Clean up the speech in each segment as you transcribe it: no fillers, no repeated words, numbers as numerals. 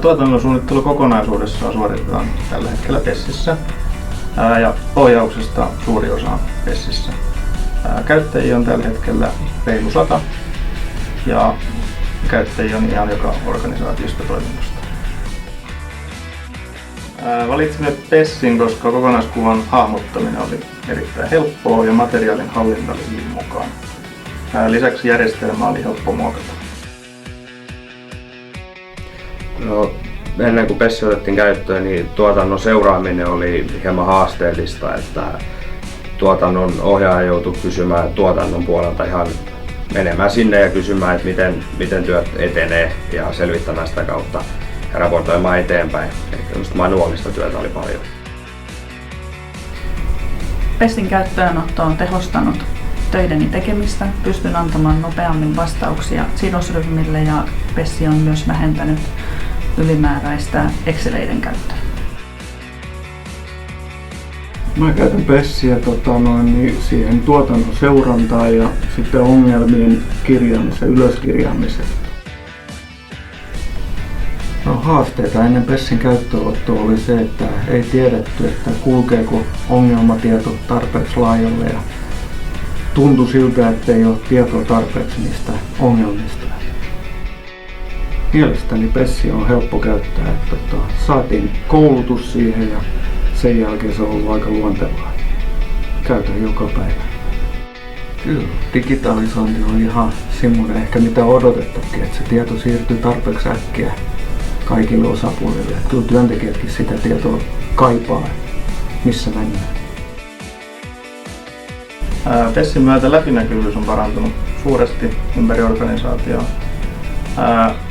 Tuotannon suunnittelu kokonaisuudessaan suoritetaan tällä hetkellä PESissä ja ohjauksesta suuri osa on PESissä. Käyttäjiä on tällä hetkellä reilu 100 ja käyttäjiä on ihan joka organisaatiosta toiminnosta. Valitsimme PESin, koska kokonaiskuvan hahmottaminen oli erittäin helppoa ja materiaalin hallinta oli hyvin mukaan. Lisäksi järjestelmä oli helppo muokata. No, ennen kuin PES otettiin käyttöön, niin tuotannon seuraaminen oli hieman haasteellista, että tuotannon ohjaaja joutui kysymään tuotannon puolelta ihan menemään sinne ja kysymään, että miten työt etenee ja selvittämään sitä kautta ja raportoimaan eteenpäin. Eli manuaalista työtä oli paljon. PESin käyttöönotto on tehostanut töideni tekemistä, pystyn antamaan nopeammin vastauksia sidosryhmille ja PES on myös vähentänyt ylimääräistä Exceleiden käyttöä. Mä käytän PESiä siihen tuotannon seurantaan ja sitten ongelmien kirjaamiseen, ylöskirjaamiseen. No, haasteita ennen PESin käyttöönottoa oli se, että ei tiedetty, että kulkeeko ongelmatieto tarpeeksi laajalle ja tuntui siltä, että ei ole tietoa tarpeeksi niistä ongelmista. Mielestäni PESiä on helppo käyttää, että saatiin koulutus siihen ja sen jälkeen se on ollut aika luontevaa. Käytän joka päivä. Kyllä, digitalisointi on ihan semmoinen ehkä mitä odotettukin, että se tieto siirtyy tarpeeksi äkkiä kaikille osapuolille. Kyllä työntekijätkin sitä tietoa kaipaa, missä mennään. PESin myötä läpinäkyvyys on parantunut suuresti ympäri organisaatiota.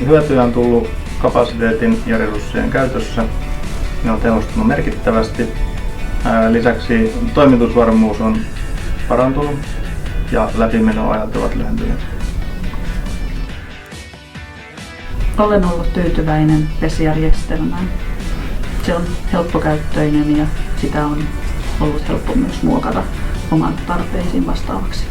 Hyötyjä on tullut kapasiteetin ja resurssien käytössä. Ne on tehostunut merkittävästi. Lisäksi toimitusvarmuus on parantunut ja läpimenoajat ovat lyhentyneet. Olen ollut tyytyväinen PES-järjestelmään. Se on helppokäyttöinen ja sitä on ollut helppo myös muokata oman tarpeisiin vastaavaksi.